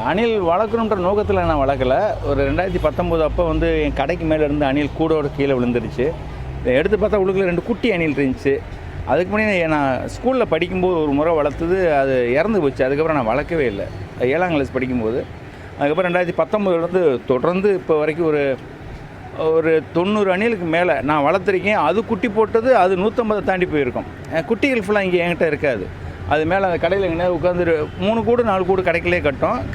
அணில் வளர்க்கணுன்ற நோக்கத்தில் நான் வளர்க்கலை. ஒரு 2019 அப்போ வந்து என் கடைக்கு மேலே இருந்து அணில் கூடோட கீழே விழுந்துருச்சு. எடுத்து பார்த்தா உள்ளுக்குள்ள 2 குட்டி அணில் இருந்துச்சு. அதுக்கு முன்னாடி நான் ஸ்கூலில் படிக்கும்போது ஒரு முறை வளர்த்தது, அது இறந்து போச்சு. அதுக்கப்புறம் நான் வளர்க்கவே இல்லை. 7ஆம் கிளாஸ் படிக்கும்போது. அதுக்கப்புறம் 2019 தொடர்ந்து இப்போ வரைக்கும் ஒரு 90 அணிலுக்கு மேலே நான் வளர்த்துருக்கேன். அது குட்டி போட்டது அது 150 தாண்டி போயிருக்கும். குட்டிகள் ஃபுல்லாக இங்கே என்கிட்ட இருக்காது. அது மேலே அந்த கடையில் எங்கேயா உட்காந்து 3 கூடு 4 கூடு கடைக்கிலே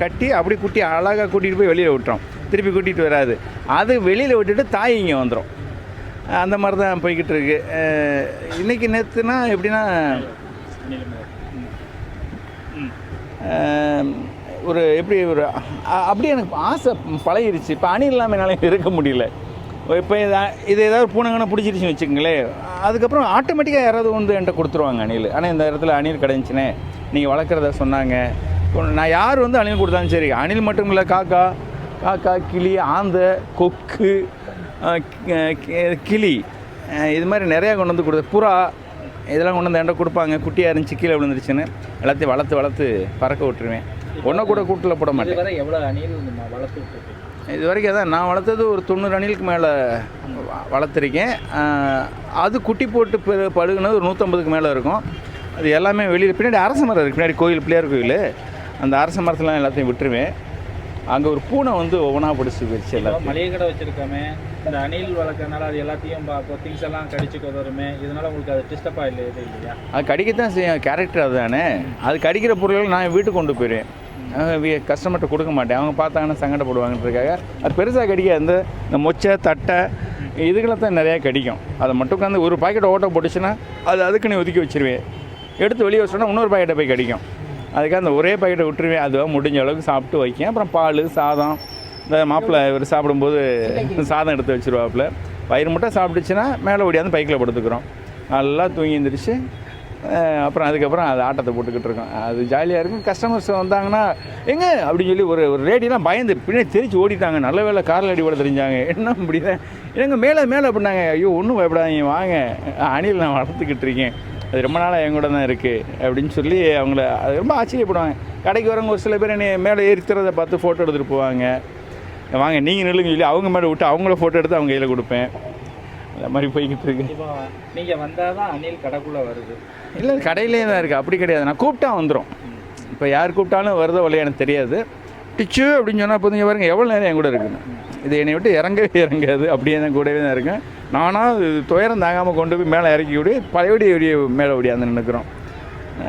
கட்டி அப்படி குட்டி அழகாக கூட்டிகிட்டு போய் வெளியில் விட்டுறோம். திருப்பி கூட்டிகிட்டு வராது. அது வெளியில் விட்டுட்டு தாய் இங்கே வந்துடும். அந்த மாதிரி தான் போய்கிட்டு இருக்கு. இன்றைக்கி நேற்றுனா எப்படின்னா ஒரு அப்படியே எனக்கு ஆசை பழகிருச்சு. இப்போ அணி இல்லாமல் என்னால் இருக்க முடியல. இப்போ இது ஏதாவது பூனைங்கன்னா பிடிச்சிருச்சுன்னு வச்சுக்கோங்களேன், அதுக்கப்புறம் ஆட்டோமேட்டிக்காக யாராவது வந்து என்கிட்ட கொடுத்துருவாங்க அணில். ஆனால் இந்த இடத்துல அணில் கிடந்துச்சுனே நீங்கள் வளர்க்குறதா சொன்னாங்க. நான் யார் வந்து அணில் கொடுத்தாலும் சரி, அணில் மட்டும் இல்லை, காக்கா, கிளி, ஆந்தை, கொக்கு, கிளி, இது மாதிரி நிறையா கொண்டு வந்து கொடுத்து, புறா, இதெல்லாம் கொண்டு வந்து என்கிட்ட கொடுப்பாங்க. குட்டியாக இருந்துச்சு கீழே விழுந்துருச்சுன்னு எல்லாத்தையும் வளர்த்து பறக்க விட்டுருவேன். ஒன்றை கூட கூட்டில் போட மாட்டேன். எவ்வளோ அணில் வளர்த்து இது வரைக்கும் அதான் நான் வளர்த்தது ஒரு 90 அணிலுக்கு மேலே வளர்த்துருக்கேன். அது குட்டி போட்டு பழுகுனது ஒரு 150க்கு மேலே இருக்கும். அது எல்லாமே வெளியில் பின்னாடி அரச மரம் இருக்குது. பின்னாடி கோயில், பிள்ளையார் கோயில், அந்த அரச மரத்துலாம் எல்லாத்தையும் விட்டுருவேன். அங்கே ஒரு பூனை வந்து ஒவ்வொன்றா பிடிச்சி போயிடுச்சு. எல்லாம் மளிகை கடை வச்சுருக்கோமே, இந்த அணில் வளர்க்கறனால அது எல்லாத்தையும் திங்ஸ் எல்லாம் கடிச்சு கொதருமே, இதனால் உங்களுக்கு அது டிஸ்டர்பாக இல்லையா? அது கடிக்கத்தான் செய்யும், கேரக்டர் அதுதானே. அது கடிக்கிற பொருள்கள் நான் வீட்டுக்கு கொண்டு போயிடுவேன். கஸ்டமர்கிட்ட கொடுக்க மாட்டேன். அவங்க பார்த்தாங்கன்னா சங்கடப்படுவாங்கன்றதுக்காக. அது பெருசாக கடிக்க இந்த மொச்சை, தட்டை, இதுகளை தான் நிறையா கடிக்கும். அதை மட்டும் உட்காந்து ஒரு பாக்கெட்டை ஓட்ட போட்டுச்சுன்னா அதுக்குன்னு ஒதுக்கி வச்சுருவேன். எடுத்து வெளியே வச்சோன்னா இன்னொரு பாக்கெட்டை போய் கடிக்கும். அதுக்காக அந்த ஒரே பாக்கெட்டை விட்டுருவேன். அதுவாக முடிஞ்ச அளவுக்கு சாப்பிட்டு வைக்கேன். அப்புறம் பால், சாதம், இந்த மாப்பிள்ளை இவர் சாப்பிடும்போது சாதம் எடுத்து வச்சுருவாப்புல. வயிறு மட்டும் சாப்பிட்டுச்சுன்னா மேலே ஓடியாந்து பைக்கில் படுத்துக்கிறோம். நல்லா தூங்கி எழுந்திரிச்சு அப்புறம் அதுக்கப்புறம் அது ஆட்டத்தை போட்டுக்கிட்டு இருக்கோம். அது ஜாலியாக இருக்கும். கஸ்டமர்ஸ் வந்தாங்கன்னா எங்கே அப்படின்னு சொல்லி ஒரு ரேடியெலாம் பயந்து பின்னாடி தெரிச்சு ஓடிட்டாங்க. நல்ல வேலை காரில் அடி ஓட தெரிஞ்சாங்க. என்ன முடியல எனக்கு மேலே அப்படின்னாங்க. ஐயோ ஒன்றும் பயப்படாதீங்க, வாங்க, அணில் நான் வளர்த்துக்கிட்டு இருக்கேன், அது ரொம்ப நாளாக என் கூட தான் இருக்குது அப்படின்னு சொல்லி அவங்கள அது ரொம்ப ஆச்சரியப்படுவாங்க. கடைக்கு வரவங்க ஒரு சில பேர் என்னை மேலே ஏறிக்கிறத பார்த்து ஃபோட்டோ எடுத்துகிட்டு போவாங்க. வாங்க நீங்கள் நில்லுங்க சொல்லி அவங்க மேலே விட்டு அவங்கள ஃபோட்டோ எடுத்து அவங்க கையில் கொடுப்பேன். அந்த மாதிரி போய்கிட்டு இருக்கு. இப்போ நீங்கள் வந்தால் தான் அணில் கடைக்குள்ளே வருது? இல்லை, கடையிலே தான் இருக்குது. அப்படி கிடையாது, நான் கூப்பிட்டா வந்துடும். இப்போ யார் கூப்பிட்டாலும் வருதோ வரலையா எனக்கு தெரியாது. டிச்சு அப்படின்னு சொன்னால் போதுங்க, பாருங்க எவ்வளோ நேரம் என் கூட இருக்குன்னு. இது என்னை விட்டு இறங்காது. அப்படியே தான் கூடவே தான் இருக்கேன். நானாக துயரம் தாங்காமல் கொண்டு போய் மேலே இறக்கி விட பழையபடி மேலே ஓடியாந்து நின்றுக்கிறோம்.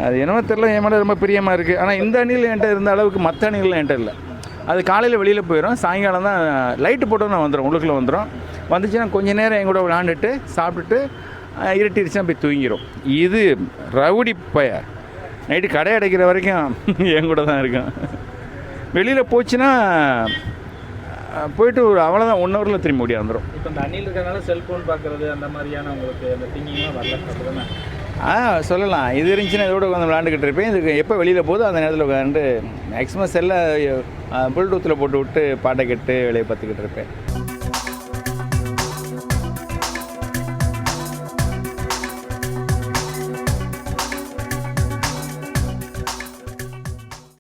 அது என்னமோ தெரியல, என் மேலே ரொம்ப பிரியமாக இருக்குது. ஆனால் இந்த அணில் என்கிட்ட இருந்த அளவுக்கு மற்ற அணிலாம் என்கிட்ட இல்லை. அது காலையில் வெளியில் போயிடும், சாயங்காலம் தான் லைட்டு போட்டோன்னு வந்துடும், உள்ளுக்குள்ளே வந்துடும். வந்துச்சுன்னா கொஞ்சம் நேரம் என் கூட விளாண்டுட்டு சாப்பிட்டுட்டு இருட்டிடுச்சுன்னா போய் தூங்கிடும். இது ரவுடி பய நைட்டு கடை அடைக்கிற வரைக்கும் என் கூட தான் இருக்கும். வெளியில் போச்சுன்னா போயிட்டு ஒரு அவ்வளோதான் 1 ஹவரில் திரும்பி ஓடி வந்துடும். இப்போ இந்த அணில் இருக்கிறனால செல்ஃபோன் பார்க்குறது அந்த மாதிரியான உங்களுக்கு அந்த திங்கிங்லாம் வரல? சொல்லலாம். இது இருந்துச்சுன்னா இதோட உட்காந்து விளாண்டுக்கிட்டு இருப்பேன். இதுக்கு எப்போ வெளியில் போதும் அந்த நேரத்தில் உட்காந்து மேக்ஸிமம் செல்லை ப்ளூடூத்தில் போட்டு விட்டு பாட்டை கேட்டு வெளியே பார்த்துக்கிட்டு இருப்பேன்.